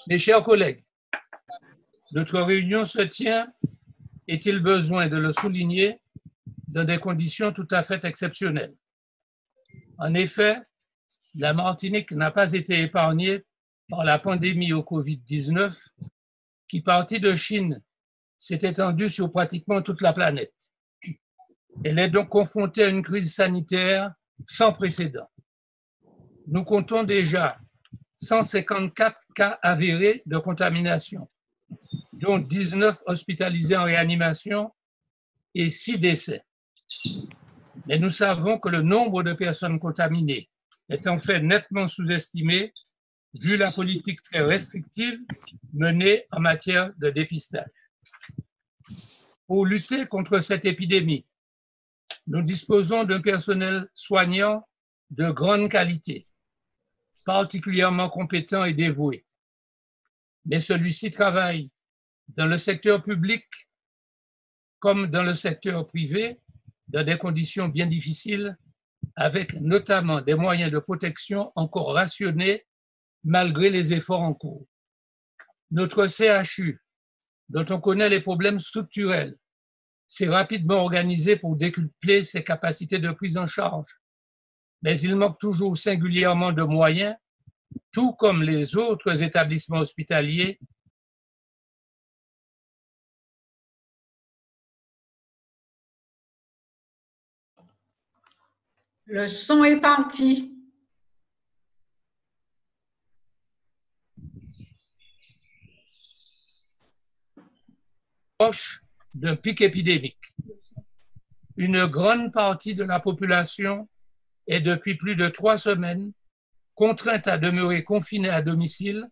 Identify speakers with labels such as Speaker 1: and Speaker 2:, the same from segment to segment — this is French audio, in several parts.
Speaker 1: Mes chers collègues, notre réunion se tient, est-il besoin de le souligner, dans des conditions tout à fait exceptionnelles. En effet, la Martinique n'a pas été épargnée par la pandémie au Covid-19 qui, partie de Chine, s'est étendue sur pratiquement toute la planète. Elle est donc confrontée à une crise sanitaire sans précédent. Nous comptons déjà 154 cas avérés de contamination, dont 19 hospitalisés en réanimation et 6 décès. Mais nous savons que le nombre de personnes contaminées est en fait nettement sous-estimé vu la politique très restrictive menée en matière de dépistage. Pour lutter contre cette épidémie, nous disposons d'un personnel soignant de grande qualité, particulièrement compétent et dévoué. Mais celui-ci travaille dans le secteur public comme dans le secteur privé, dans des conditions bien difficiles, avec notamment des moyens de protection encore rationnés malgré les efforts en cours. Notre CHU, dont on connaît les problèmes structurels, s'est rapidement organisé pour décupler ses capacités de prise en charge. Mais il manque toujours singulièrement de moyens, tout comme les autres établissements hospitaliers.
Speaker 2: Le son est parti.
Speaker 1: Proche d'un pic épidémique. Une grande partie de la population est depuis plus de 3 semaines contrainte à demeurer confinée à domicile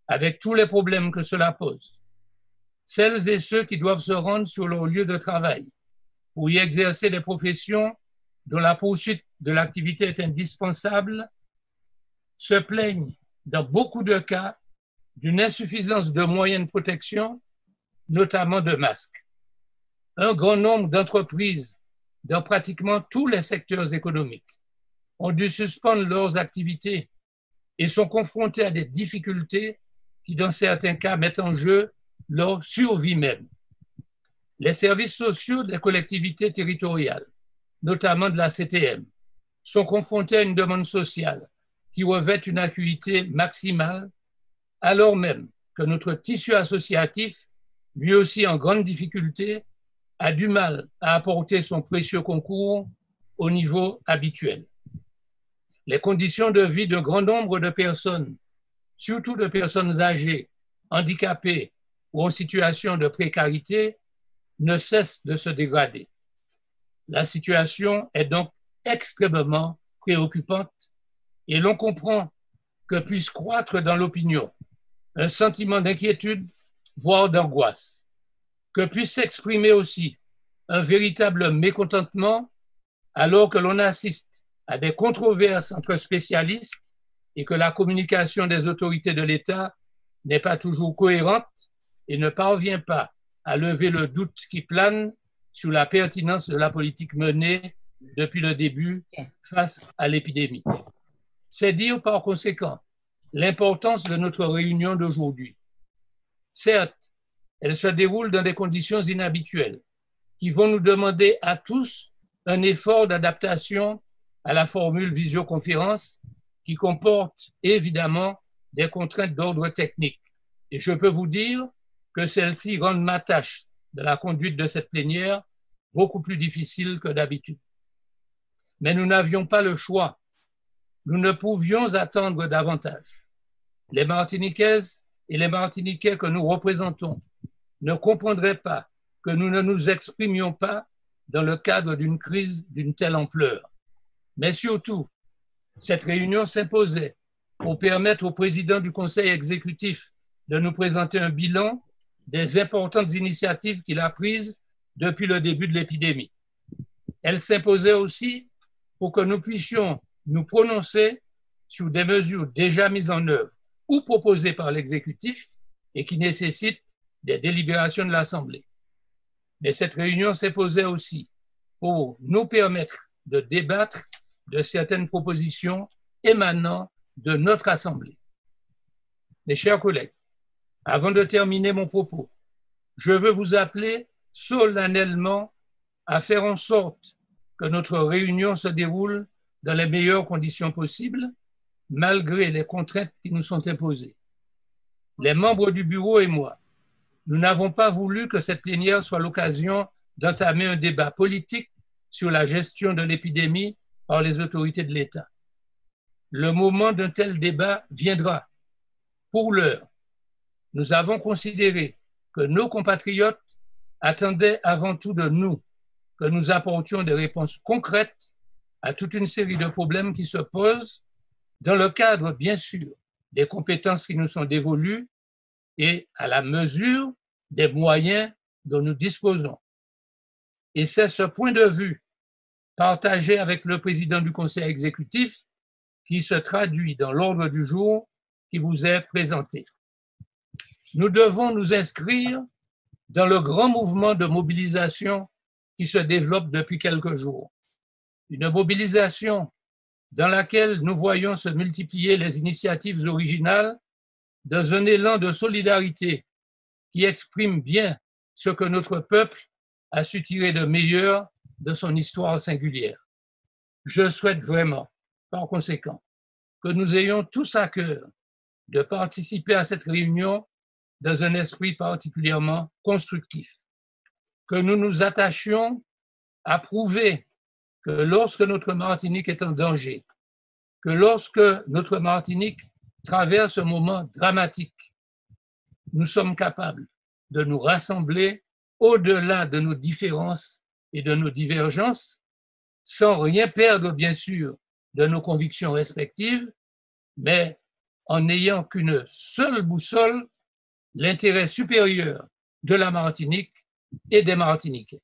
Speaker 1: avec tous les problèmes que cela pose. Celles et ceux qui doivent se rendre sur leur lieu de travail pour y exercer des professions dont la poursuite de l'activité est indispensable se plaignent dans beaucoup de cas d'une insuffisance de moyens de protection, notamment de masques. Un grand nombre d'entreprises dans pratiquement tous les secteurs économiques ont dû suspendre leurs activités et sont confrontés à des difficultés qui, dans certains cas, mettent en jeu leur survie même. Les services sociaux des collectivités territoriales, notamment de la CTM, sont confrontés à une demande sociale qui revêt une acuité maximale, alors même que notre tissu associatif, lui aussi en grande difficulté, a du mal à apporter son précieux concours au niveau habituel. Les conditions de vie d'un grand nombre de personnes, surtout de personnes âgées, handicapées ou en situation de précarité, ne cessent de se dégrader. La situation est donc extrêmement préoccupante et l'on comprend que puisse croître dans l'opinion un sentiment d'inquiétude, voire d'angoisse, que puisse s'exprimer aussi un véritable mécontentement alors que l'on assiste à des controverses entre spécialistes et que la communication des autorités de l'État n'est pas toujours cohérente et ne parvient pas à lever le doute qui plane sur la pertinence de la politique menée depuis le début face à l'épidémie. C'est dire par conséquent l'importance de notre réunion d'aujourd'hui. Certes, elle se déroule dans des conditions inhabituelles qui vont nous demander à tous un effort d'adaptation à la formule visioconférence qui comporte évidemment des contraintes d'ordre technique. Et je peux vous dire que celles-ci rendent ma tâche de la conduite de cette plénière beaucoup plus difficile que d'habitude. Mais nous n'avions pas le choix. Nous ne pouvions attendre davantage. Les Martiniquaises et les Martiniquais que nous représentons ne comprendraient pas que nous ne nous exprimions pas dans le cadre d'une crise d'une telle ampleur. Mais surtout, cette réunion s'imposait pour permettre au président du Conseil exécutif de nous présenter un bilan des importantes initiatives qu'il a prises depuis le début de l'épidémie. Elle s'imposait aussi pour que nous puissions nous prononcer sur des mesures déjà mises en œuvre ou proposées par l'exécutif et qui nécessitent des délibérations de l'Assemblée. Mais cette réunion s'imposait aussi pour nous permettre de débattre de certaines propositions émanant de notre Assemblée. Mes chers collègues, avant de terminer mon propos, je veux vous appeler solennellement à faire en sorte que notre réunion se déroule dans les meilleures conditions possibles, malgré les contraintes qui nous sont imposées. Les membres du bureau et moi, nous n'avons pas voulu que cette plénière soit l'occasion d'entamer un débat politique sur la gestion de l'épidémie par les autorités de l'État. Le moment d'un tel débat viendra. Pour l'heure, nous avons considéré que nos compatriotes attendaient avant tout de nous que nous apportions des réponses concrètes à toute une série de problèmes qui se posent dans le cadre, bien sûr, des compétences qui nous sont dévolues et à la mesure des moyens dont nous disposons. Et c'est ce point de vue partagé avec le président du Conseil exécutif qui se traduit dans l'ordre du jour qui vous est présenté. Nous devons nous inscrire dans le grand mouvement de mobilisation qui se développe depuis quelques jours. Une mobilisation dans laquelle nous voyons se multiplier les initiatives originales dans un élan de solidarité qui exprime bien ce que notre peuple a su tirer de meilleur de son histoire singulière. Je souhaite vraiment, par conséquent, que nous ayons tous à cœur de participer à cette réunion dans un esprit particulièrement constructif, que nous nous attachions à prouver que lorsque notre Martinique est en danger, que lorsque notre Martinique traverse un moment dramatique, nous sommes capables de nous rassembler au-delà de nos différences et de nos divergences, sans rien perdre, bien sûr, de nos convictions respectives, mais en n'ayant qu'une seule boussole, l'intérêt supérieur de la Martinique et des Martiniquais.